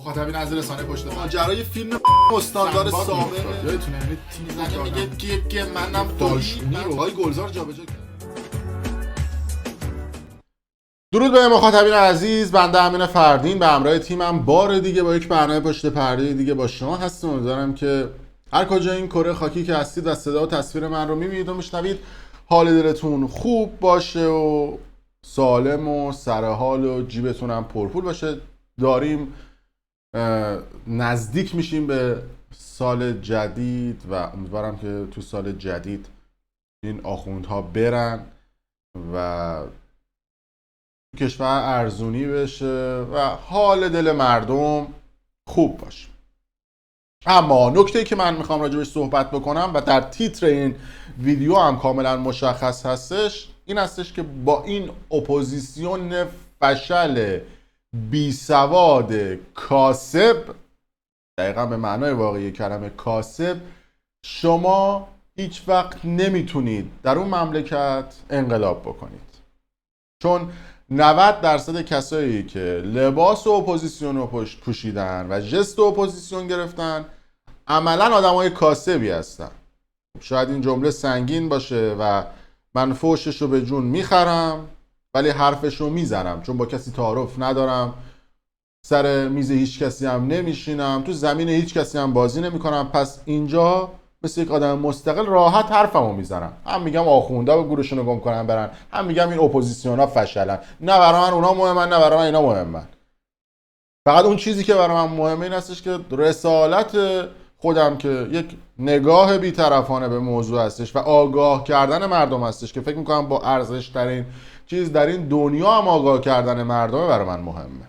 مخاطبین از رسانه پشت پرده ماجرای فیلم استاندار سابقه یادتونه یعنی تیم میگه که منم دالشونی رو های گلزار جابجا کرد. درود به مخاطبین عزیز، بنده امین فردین به همراه تیمم بار دیگه با یک برنامه پشت پرده دیگه با شما هستم. امیدوارم که هر کجا این کره خاکی که هستید و صدا و تصویر من رو میبینید و میشنوید حال دلتون خوب باشه و سالم و سرحال و جیبتون هم پرپول باشه. داریم نزدیک میشیم به سال جدید و امیدوارم که تو سال جدید این آخوندها برن و کشور ارزونی بشه و حال دل مردم خوب باشه. اما نکته‌ای که من میخوام راجبش صحبت بکنم و در تیتر این ویدیو هم کاملا مشخص هستش این هستش که با این اپوزیسیون فشل بی سواد کاسب، دقیقا به معنای واقعی کلمه کاسب، شما هیچ وقت نمیتونید در اون مملکت انقلاب بکنید، چون 90% کسایی که لباس اپوزیسیون رو پوشیدن و ژست اپوزیسیون گرفتن عملا آدمای کاسبی هستن. شاید این جمله سنگین باشه و من فوشش رو به جون میخرم ولی حرفش رو میزنم، چون با کسی تعارف ندارم، سر میز هیچ کسی هم نمیشینم، تو زمین هیچ کسی هم بازی نمیکنم. پس اینجا مثل یک آدم مستقل راحت حرفمو میزنم، هم میگم آخوندا به گورشون رو گم کنن برن، هم میگم این اپوزیسیونا فشلن. نه برای من اونا مهمن، نه برای من اینا مهمن. فقط اون چیزی که برای من مهمه این هستش که رسالت خودم که یک نگاه بی‌طرفانه به موضوع هستش و آگاه کردن مردم هستش، که فکر میکنم با ارزش ترین چیز در این دنیا هم آگاه کردن مردمه، برای من مهمه.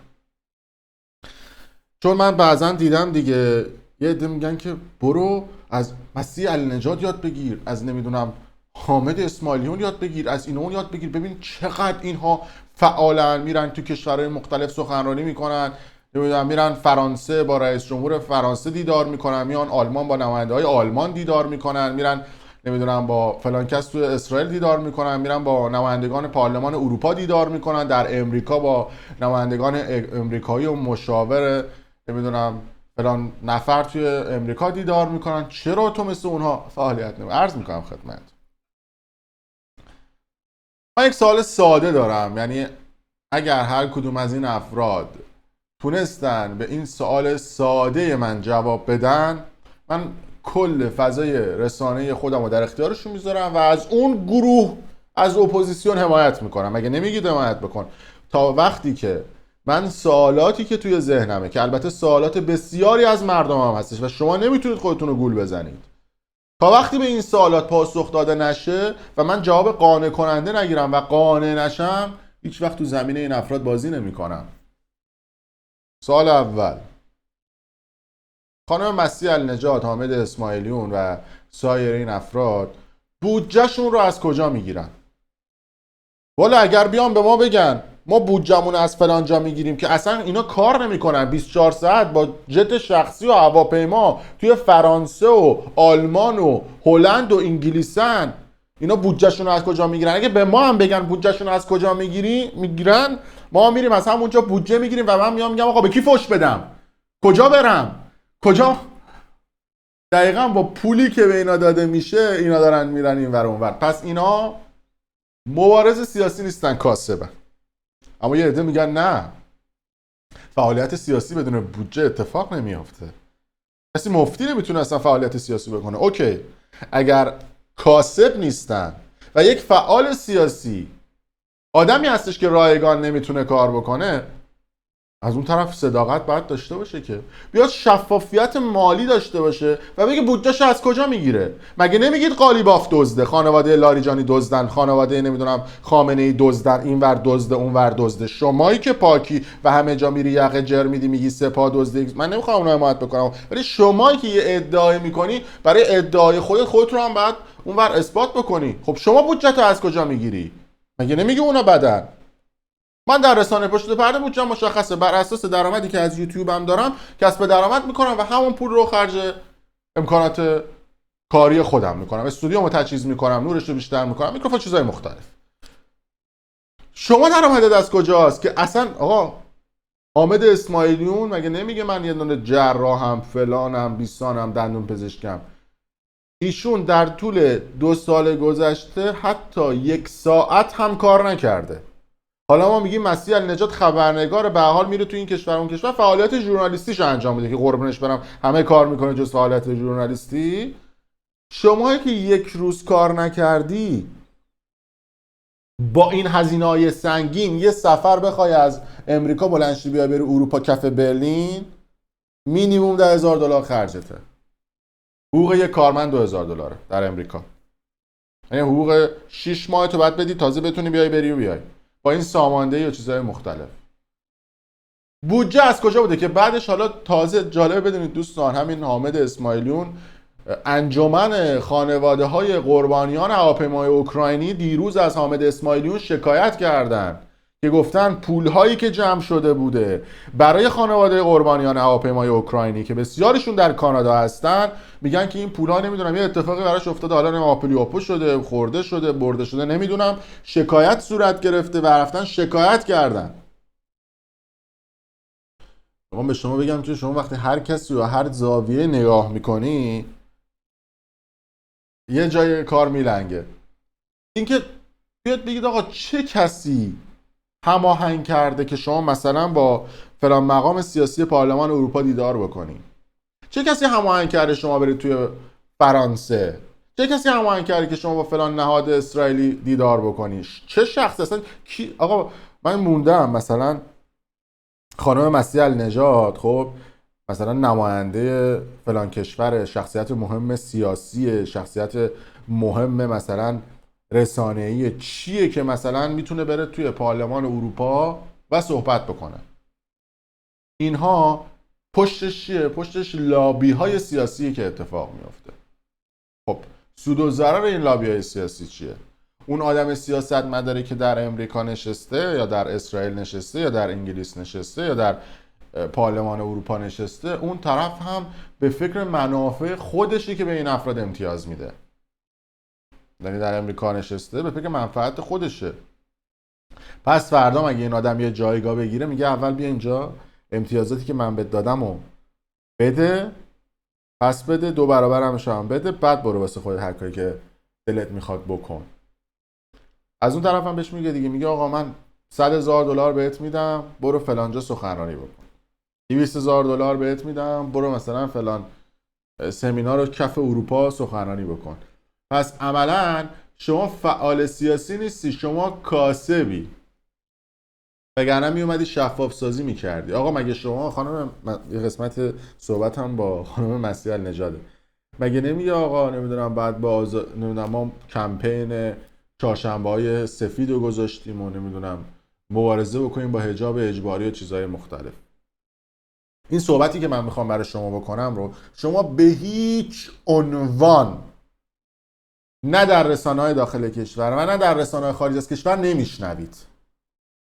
چون من بعضا دیدم دیگه یه عده میگن که برو از مسیح النجات یاد بگیر، از نمیدونم حامد اسماعیلیون یاد بگیر، از این اون یاد بگیر، ببین چقدر اینها فعالن، میرن تو کشورهای مختلف سخنرانی میکنن، نمیدونم میرن فرانسه با رئیس جمهور فرانسه دیدار میکنن، میان آلمان با نماینده‌های آلمان دیدار میکنن، میرن نمیدونم با فلان کس تو اسرائیل دیدار میکنن، میرن با نمایندگان پارلمان اروپا دیدار میکنن، در امریکا با نمایندگان امریکایی و مشاور نمیدونم فلان نفر توی امریکا دیدار میکنن. چرا تو مثل اونها فعالیت نمی؟ عرض میکنم خدمت من یک سوال ساده دارم، یعنی اگر هر کدوم از این افراد تونستن به این سوال ساده من جواب بدن، من کل فضای رسانه خودم رو در اختیارشون میذارم و از اون گروه از اپوزیسیون حمایت میکنم. مگه نمیگید حمایت بکن؟ تا وقتی که من سوالاتی که توی ذهنمه، که البته سوالات بسیاری از مردم هم هستش و شما نمیتونید خودتون رو گول بزنید، تا وقتی به این سوالات پاسخ داده نشه و من جواب قانع کننده نگیرم و قانع نشم، هیچ وقت تو زمینه این افراد بازی نمیکنم. سوال اول، خانم مسیح النجات، حامد اسماعیلیون و سایر این افراد بودجهشون رو از کجا میگیرن؟ والا اگر بیان به ما بگن ما بودجمون از فلان جا میگیریم، که اصلا اینا کار نمیکنن، 24 ساعت با جت شخصی و هواپیما توی فرانسه و آلمان و هلند و انگلیسن، اینا بودجهشون رو از کجا میگیرن؟ اگه به ما هم بگن بودجهشون رو از کجا میگیرن، ما میریم از همونجا بودجه میگیریم و من میگم آقا به کی فوش بدم؟ کجا برم؟ کجا؟ دقیقاً با پولی که به اینا داده میشه اینا دارن میرن این ور اون ور. پس اینا مبارز سیاسی نیستن، کاسبن. اما یه عده میگن نه، فعالیت سیاسی بدون بودجه اتفاق نمیافته، کسی مفتی نمیتونه اصلا فعالیت سیاسی بکنه. اوکی، اگر کاسب نیستن و یک فعال سیاسی آدمی هستش که رایگان نمیتونه کار بکنه، از اون طرف صداقت باید داشته باشه، که بیاد شفافیت مالی داشته باشه و بگه بودجهش از کجا میگیره. مگه نمیگید قالیباف دزده، خانواده لاریجانی دزدن، خانواده نمیدونم خامنه‌ای دزدن، این ور دزده اون ور دزده؟ شمایی که پاکی و همه جا میری یقه جر میدی میگی سپاه دزده، من نمیخوام اونو حمایت بکنم، ولی شمایی که یه ادعای میکنی برای ادعای خودت رو هم باید اون ور اثبات بکنی. خب شما بودجهتو از کجا میگیری؟ مگه نمیگی اونا بدن؟ من در رسانه پشت پرده بودجه مشخصه، بر اساس درآمدی که از یوتیوبم دارم کسب درآمد میکنم و همون پول رو خرج امکانات کاری خودم میکنم، استودیومو تجهیز میکنم، نورش رو بیشتر میکنم، میکروفون، چیزای مختلف. شما درآمدت از کجاست که اصلا آقا حامد اسماعیلیون مگه نمیگه من یه دونه جراحم فلانم بیسانم دندون پزشکم؟ ایشون در طول 2 سال گذشته حتی 1 ساعت هم کار نکرده. حالا ما میگیم مسیح النجات خبرنگار، به حال میره تو این کشور اون کشور فعالیت ژورنالیستیش انجام میده که قربونش برم همه کار میکنه جز فعالیت ژورنالیستی. شما که 1 روز کار نکردی با این هزینه‌های سنگین یه سفر بخوای از امریکا بلندشی بیای بری اروپا کف برلین، مینیمم $10,000 خرجته. حقوق یک کارمند $2,000 در امریکا. یعنی حقوق 6 ماه تو باید بدی تازه بتونی بیای با این ساماندهی و چیزهای مختلف. بودجه از کجا بوده که بعدش حالا تازه جالبه بدونید دوستان، همین حامد اسماعیلیون انجمن خانواده های قربانیان هواپیمای اوکراینی دیروز از حامد اسماعیلیون شکایت کردن که گفتن پولهایی که جمع شده بوده برای خانواده قربانیان هواپیمای اوکراینی که بسیارشون در کانادا هستن، میگن که این پولها نمیدونم یه اتفاقی براش افتاده، حالا آپولیوپو شده، خورده شده، برده شده، نمیدونم، شکایت صورت گرفته و رفتن شکایت کردن. من به شما بگم که شما وقتی هر کسی و هر زاویه نگاه میکنی یه جای کار میلنگه. اینکه بیاد بگید آقا چه کسی هماهنگ کرده که شما مثلا با فلان مقام سیاسی پارلمان اروپا دیدار بکنی؟ چه کسی هماهنگ کرده شما برید توی فرانسه؟ چه کسی هماهنگ کرده که شما با فلان نهاد اسرائیلی دیدار بکنی؟ چه شخص اصلا کی؟ آقا من موندم مثلا خانم مسیح النجات، خب مثلا نماینده فلان کشور، شخصیت مهم سیاسی، شخصیت مهم مثلا رسانه‌ای، چیه که مثلا میتونه بره توی پارلمان اروپا و صحبت بکنه؟ اینها پشتش چیه؟ پشتش لابی های سیاسی که اتفاق میفته. خب سود و ضرر این لابی های سیاسی چیه؟ اون آدم سیاستمداری که در امریکا نشسته یا در اسرائیل نشسته یا در انگلیس نشسته یا در پارلمان اروپا نشسته، اون طرف هم به فکر منافع خودشی که به این افراد امتیاز میده. یعنی در امریکا نشسته به فکر منفعت خودشه. پس فردا مگه این آدم یه جایگاه بگیره، میگه اول بیا اینجا امتیازاتی که من بهت دادم و بده، پس بده 2 برابرش هم بده، بعد برو واسه خودت هر کاری که دلت میخواد بکن. از اون طرف هم بهش میگه دیگه، میگه آقا من $100,000 بهت میدم برو فلانجا سخنرانی بکن، $200,000 بهت میدم برو مثلا فلان سمینار رو کف اروپا سخنرانی بکن. پس عملا شما فعال سیاسی نیستی، شما کاسبی. وگرنه میومدی شفاف سازی میکردی. آقا مگه شما خانم، یه قسمت صحبت هم با خانم مسیح النجاده، مگه نمیگه آقا نمیدونم بعد با نمیدونم ما کمپین چهارشنبه‌های سفید رو گذاشتیم و نمیدونم مبارزه بکنیم با حجاب اجباری و چیزهای مختلف. این صحبتی که من میخوام برای شما بکنم رو شما به هیچ عنوان نه در رسانه‌های داخل کشور و نه در رسانه‌های خارج از کشور نمیشنوید.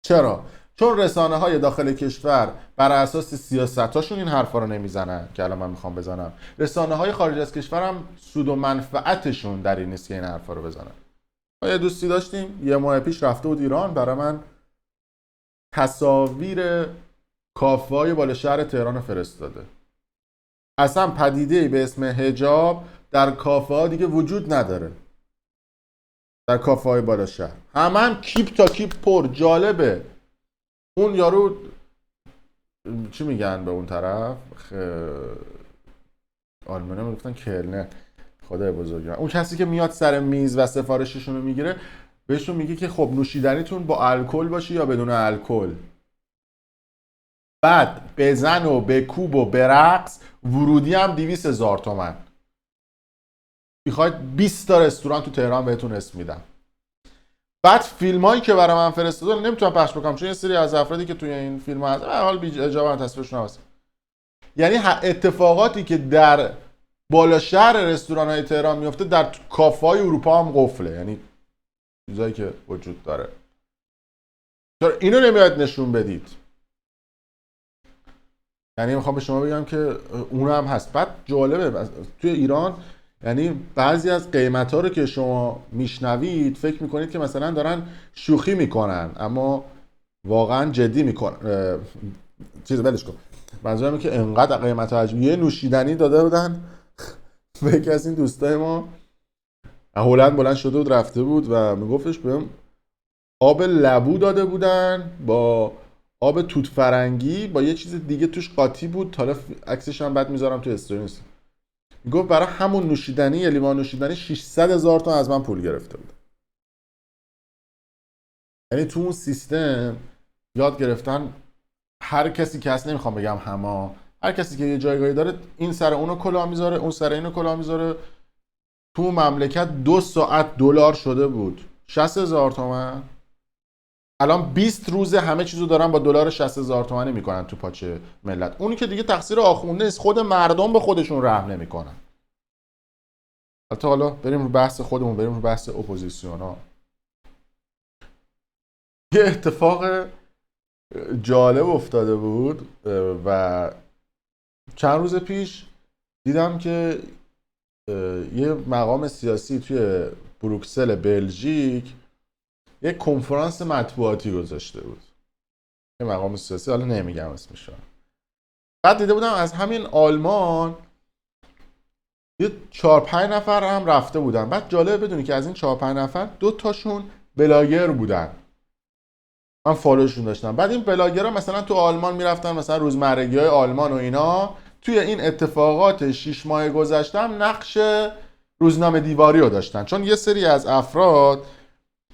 چرا؟ چون رسانه‌های داخل کشور بر اساس سیاستاشون این حرفا رو نمیزنن که الان من میخوام بزنم. رسانه‌های خارج از کشور هم سود و منفعتشون در این نیست که این حرفا رو بزنن. ما یه دوستی داشتیم 1 ماه پیش رفته بود ایران، برای من تصاویر کافه‌های بالا شهر تهران فرستاده. اصلا پدیده‌ای به اسم حجاب در کافه‌ها دیگه وجود نداره. در کافه‌های بالا شهر هم کیپ تا کیپ پر. جالبه اون یارو چی میگن به اون طرف آلمانی‌ها میگفتن کلنر، خدای بزرگم، اون کسی که میاد سر میز و سفارششون رو میگیره بهشون میگه که خب نوشیدنیتون با الکل باشه یا بدون الکل. بعد بزن و بکوب و برقص، ورودی هم 200,000 تومان. میخواید 20 تا رستوران تو تهران بهتون اسم میدم. بعد فیلم هایی که برای من فرستادن نمیتونم پخش بکنم چون یه سری از افرادی که توی این فیلم ها هست به هر حال بی اجازه تصویرشون هست. یعنی اتفاقاتی که در بالا شهر رستوران های تهران میفته در کافه های اروپا هم قفله. یعنی چیزایی که وجود داره. چرا اینو نمیاد نشون بدید؟ یعنی میخوام به شما بگم که اونم هست. بعد جالبه توی ایران یعنی بعضی از قیمت ها رو که شما میشنوید فکر میکنید که مثلا دارن شوخی میکنن، اما واقعا جدی میکنن، چیز ولش کن. منظورم اینه که انقدر قیمت عجیب یه نوشیدنی داده بودن به یکی از این دوستای ما هلند بلند شده بود رفته بود و میگفتش بهم آب لبو داده بودن با آب توت فرنگی با یه چیز دیگه توش قاطی بود. حالا عکسش هم بعد میذارم تو استوری. میگفت برای همون نوشیدنی یه لیوان نوشیدنی 600,000 تومان از من پول گرفته بود. یعنی تو اون سیستم یاد گرفتن هر کسی که اصلا نمیخوام بگم همه، هر کسی که یه جایگاهی داره این سر اونو کلاه میذاره اون سر اینو کلاه میذاره. تو مملکت 2 ساعت دلار شده بود 60,000 تومان. الان 20 روزه همه چیزو دارن با دلار 60,000 تومانی میکنن تو پاچه ملت. اونی که دیگه تقصیر آخونده نیست، خود مردم به خودشون رحم نمیکنن. حالا بریم رو بحث خودمون، بریم رو بحث اپوزیسیون ها. یه اتفاق جالب افتاده بود و چند روز پیش دیدم که یه مقام سیاسی توی بروکسل بلژیک یه کنفرانس مطبوعاتی گذاشته بود. یه مقام سیاسی، حالا نمیگم اسمشو. بعد دیده بودم از همین آلمان یه 4-5 نفر هم رفته بودن. بعد جالب بدونی که از این 4-5 نفر 2 تاشون بلاگر بودن. من فالوشون داشتم. بعد این بلاگرها مثلا تو آلمان میرفتن مثلا روزمرگی‌های آلمان و اینا، توی این اتفاقات 6 ماه گذشته هم نقش روزنامه دیواری رو داشتن. چون یه سری از افراد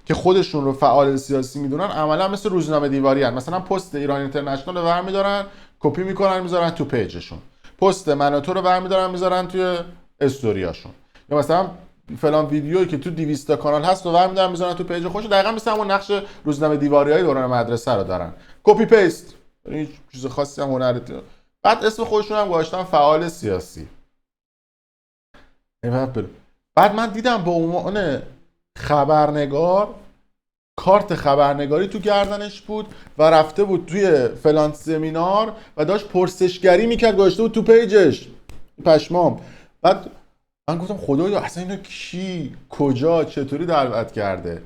که خودشون رو فعال سیاسی میدونن عملا مثل روزنامه دیواری هستن. مثلا پست ایران اینترنشنال رو برمی‌دارن کپی میکنن میذارن تو پیجشون، پست مناطو رو برمی‌دارن میذارن توی استوریاشون، یا مثلا فلان ویدیویی که تو 200 تا کانال هست رو برمی‌دارن میذارن تو پیج خودشون. دقیقاً مثل همون نقش روزنامه دیواریای دوران مدرسه رو دارن، کپی پیست. این چیز خاصی هم هنره. بعد اسم خودشون هم گذاشتن فعال سیاسی. بعد من دیدم به عنوان خبرنگار کارت خبرنگاری تو گردنش بود و رفته بود توی فلان سمینار و داشت پرسشگری میکرد، گذاشته بود تو پیجش. پشمام. بعد من گفتم خدایا اصلا اینو کی کجا چطوری دعوت کرده؟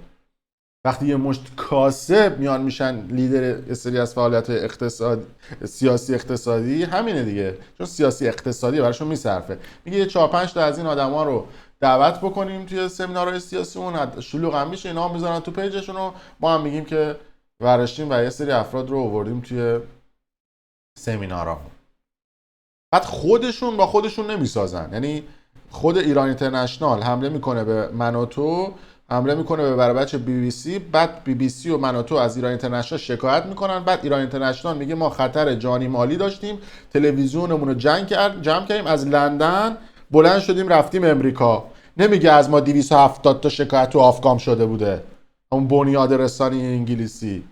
وقتی یه مشت کاسب میان میشن لیدر یه سری از فعالیت‌های اقتصاد سیاسی اقتصادی، همینه دیگه. چون سیاسی اقتصادی براشون میصرفه. میگه یه 4-5 تا از این آدما رو دعوت بکنیم توی سمینارهای سیاسی، اون شلوغ هم میشه، اینا میذارن تو پیجشون و ما هم میگیم که ورشتیم و یه سری افراد رو آوردیم توی سمینارها. بعد خودشون با خودشون نمیسازن. یعنی خود ایران اینترنشنال حمله میکنه به من و تو، حمله میکنه به برابچه BBC، بعد BBC و من و تو از ایران اینترنشنال شکایت میکنن. بعد ایران اینترنشنال میگه ما خطر جانی مالی داشتیم، تلویزیونمون رو جمع کردیم، از لندن بلند شدیم رفتیم امریکا. نمیگه از ما 270 تا شکایت تو آفکام شده بوده، اون بنیاد رسانی انگلیسی.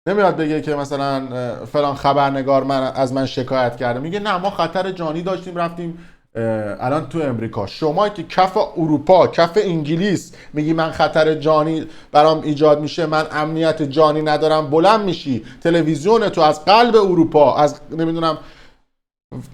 نمیاد بگه که مثلا فلان خبرنگار از من شکایت کرده، میگه نه ما خطر جانی داشتیم رفتیم الان تو امریکا. شما که کف اروپا کف انگلیس میگی من خطر جانی برام ایجاد میشه، من امنیت جانی ندارم، بلند میشی تلویزیون تو از قلب اروپا، از نمیدونم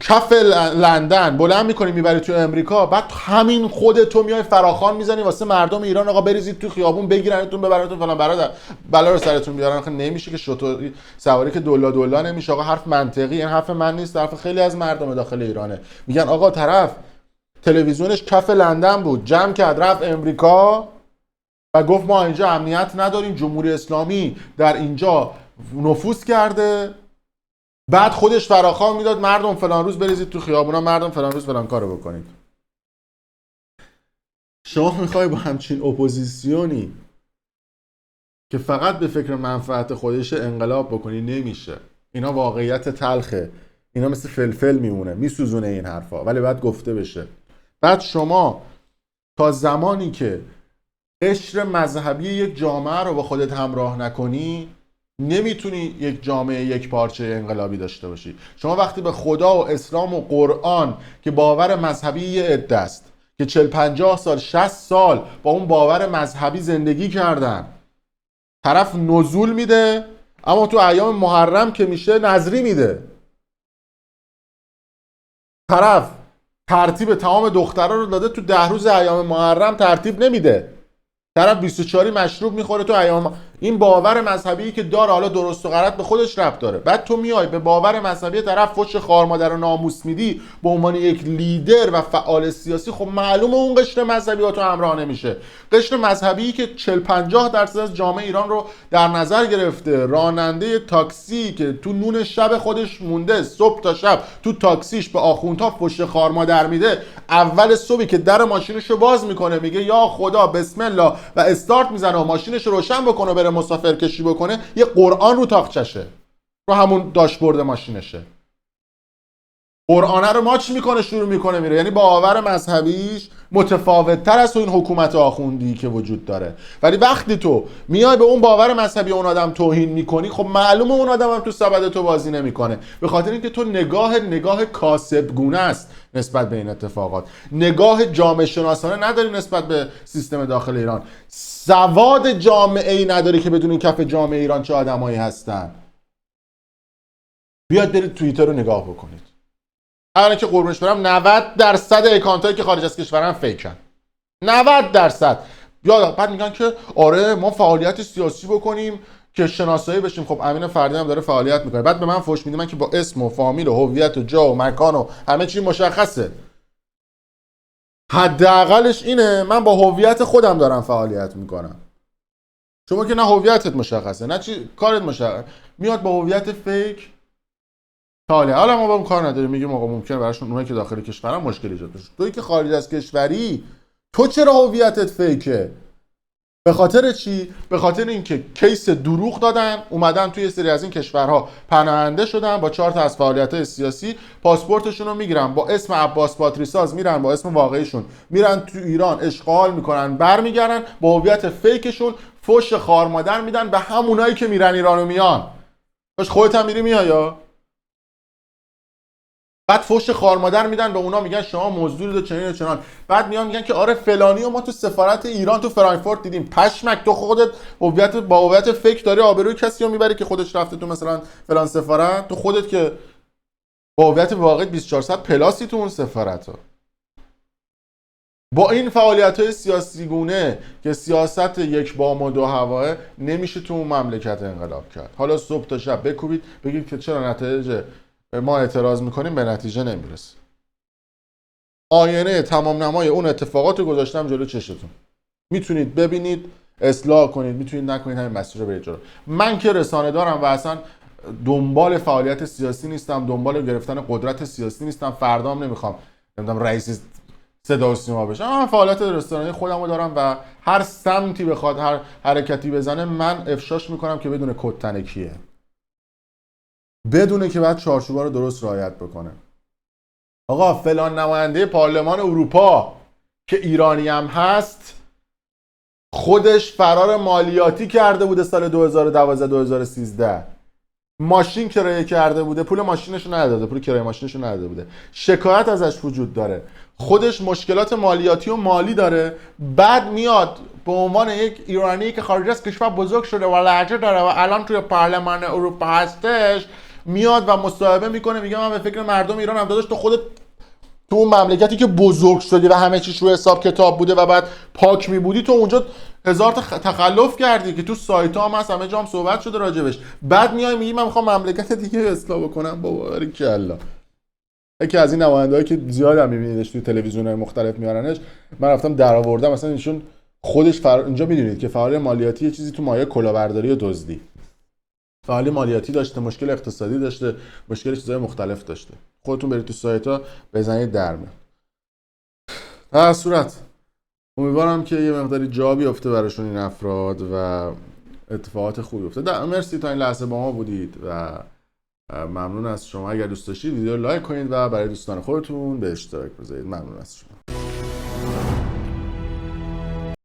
کف لندن بلند میکنی میبری تو امریکا، بعد همین خودتو میای فراخوان میزنی واسه مردم ایران آقا بریزید تو خیابون بگیرنتون ببرنتون فلان برادر بلا رو سرتون بیارن. آخه نمیشه که شطور سواری که دولا نمیشه. آقا حرف منطقی، این حرف من نیست، حرف خیلی از مردم داخل ایرانه. میگن آقا طرف تلویزیونش کف لندن بود جمع کرد رفت امریکا و گفت ما اینجا امنیت نداریم، جمهوری اسلامی در اینجا نفوذ کرده، بعد خودش فراخوان میداد مردم فلان روز بریزید تو خیابونا، مردم فلان روز فلان کارو بکنید. شما میخوای با همچین اپوزیسیونی که فقط به فکر منفعت خودش انقلاب بکنی؟ نمیشه. اینا واقعیت تلخه، اینا مثل فلفل میمونه، میسوزونه این حرفا، ولی باید گفته بشه. بعد شما تا زمانی که قشر مذهبی یک جامعه رو با خودت همراه نکنی نمیتونی یک جامعه یک پارچه انقلابی داشته باشی. شما وقتی به خدا و اسلام و قرآن که باور مذهبی یه عده است که 40-50 سال 60 سال با اون باور مذهبی زندگی کردن، طرف نزول میده اما تو ایام محرم که میشه نظری میده، طرف ترتیب تمام دخترها رو داده تو 10 روز ایام محرم ترتیب نمیده، طرف 24 مشروب میخوره تو ایام این باور مذهبی که داره، حالا درست و غلط به خودش ربط داره، بعد تو میای به باور مذهبی طرف فحش خار مادر و ناموس میدی به عنوان یک لیدر و فعال سیاسی، خب معلومه اون قشر مذهبی با تو همراه نمیشه. قشر مذهبی که 40-50% از جامعه ایران رو در نظر گرفته، راننده تاکسی که تو نون شب خودش مونده، صبح تا شب تو تاکسیش به آخوندها فحش خار مادر میده، اول صبحی که در ماشینش رو باز میکنه میگه یا خدا بسم الله و استارت میزنه و ماشینش رو روشن بکنه و بره مسافر کشی بکنه، یه قرآن رو تاقچشه، رو همون داشبورد ماشینشه، قرآنه رو ماچ میکنه، شروع میکنه میره. یعنی باور مذهبیش متفاوت تر از این حکومت آخوندی که وجود داره. ولی وقتی تو میای به اون باور مذهبی اون آدم توهین میکنی، خب معلومه اون آدم هم تو سبد تو بازی نمیکنه، به خاطر اینکه تو نگاه کاسبگونه است نسبت به این اتفاقات، نگاه جامعه شناسانه نداری نسبت به سیستم داخل ایران، سواد جامعه ای نداری که بدون کف جامعه ایران چه آدمایی هستن. بیاد برید توییتر رو نگاه بکنید. الان که قربونش برم 90% اکانتایی که خارج از کشورن فیکن. 90%. یا بعد میگن که آره ما فعالیت سیاسی بکنیم که شناسایی بشیم. خب امین فردی هم داره فعالیت میکنه، بعد به من فحش میده من که با اسم و فامیل و هویت و جا و مکان و همه چی مشخصه. حداقلش اینه من با هویت خودم دارم فعالیت میکنم. شما که نه هویتت مشخصه نه چی کارت مشخصه، میاد با هویت فیک حالا ما با اون کار نداریم، میگیم آقا ممکنه براشون اونایی که داخل کشورن مشکل ایجاد بشه. تویی که خارج از کشوری تو چرا هویتت فیکه؟ به خاطر چی؟ به خاطر اینکه کیس دروغ دادن، اومدن توی سری از این کشورها پناهنده شدن، با 4 تا از فعالیت‌های سیاسی پاسپورتشون رو میگیرن، با اسم عباس پاتریساز میرن، با اسم واقعیشون میرن تو ایران اشغال میکنن، برمیگردن با هویت فیکشون فحش خار مادر میدن به همونایی که میرن ایرانو میان. باش خودت هم میری میایا؟ بعد فحش خار مادر میدن به اونا، میگن شما مزدورید و چنین و چنان. بعد میان میگن که آره فلانی و ما تو سفارت ایران تو فرانکفورت دیدیم. پشمک تو خودت با هویت فیک داری آبروی کسی رو میبری که خودش رفته تو مثلا فلان سفارت، تو خودت که با هویت واقعی 2400 پلاسی تو اون سفارت ها. با این فعالیت‌های سیاسی گونه که سیاست یک بام و دو هواه، نمیشه تو اون مملکت انقلاب کرد. حالا صبح تا شب بکوبید بگید که چرا نتایج ما اعتراض میکنیم به نتیجه نمیرسه. آینه تمام نمای اون اتفاقات رو گذاشتم جلو چشتون، میتونید ببینید، اصلاح کنید، میتونید نکنید، همین مسیر رو برید جلو. من که رسانه دارم و اصلا دنبال فعالیت سیاسی نیستم، دنبال گرفتن قدرت سیاسی نیستم، فردام نمیخوام رئیس صدا و سیما بشم. من فعالیت رسانه‌ای خودم رو دارم و هر سمتی بخواد هر حرکتی بزنه من افشاش میکنم که بدون کد تنکیه، بدونه که بعد چارچوبا رو درست رعایت بکنه. آقا فلان نماینده پارلمان اروپا که ایرانی هم هست خودش فرار مالیاتی کرده بوده سال 2012-2013، ماشین کرایه کرده بوده، پول ماشینش رو نداده، پول کرایه ماشینش رو نداده بوده، شکایت ازش وجود داره، خودش مشکلات مالیاتی و مالی داره، بعد میاد به عنوان یک ایرانی که خارج از کشور بزرگ شده و لهجه داره و الان توی پارلمان اروپا هستش، میاد و مصاحبه میکنه میگه من به فکر مردم ایران هم. داداش تو خودت تو اون مملکتی که بزرگ شدی و همه چیش رو حساب کتاب بوده و بعد پاک میبودی، تو اونجا هزار تا تخلف کردی که تو سایت ها هم هست، همه جا هم صحبت شده راجبش. بعد میای میگی من میخوام مملکت دیگه اصلاح بکنم. بابا باریکلا. یکی از این نماینده‌ای که زیاد هم میبینیدش توی تلویزیون‌های مختلف میارنش، من رفتم درآوردم مثلا ایشون خودش اینجا میدونید که فعال مالیاتی یه چیزی تو مایه کلاهبرداری و دزدی، فعالی مالیاتی داشته، مشکل اقتصادی داشته، مشکل چیزهای مختلف داشته. خودتون برید تو سایت‌ها بزنید در میاد. در صورت امیدوارم که یه مقداری جا بیفته براشون این افراد و اتفاقات خوبی بیفته. مرسی تا این لحظه با ما بودید و ممنون از شما. اگر دوست داشتید ویدیو لایک کنید و برای دوستان خودتون به اشتراک بذارید. ممنون از شما.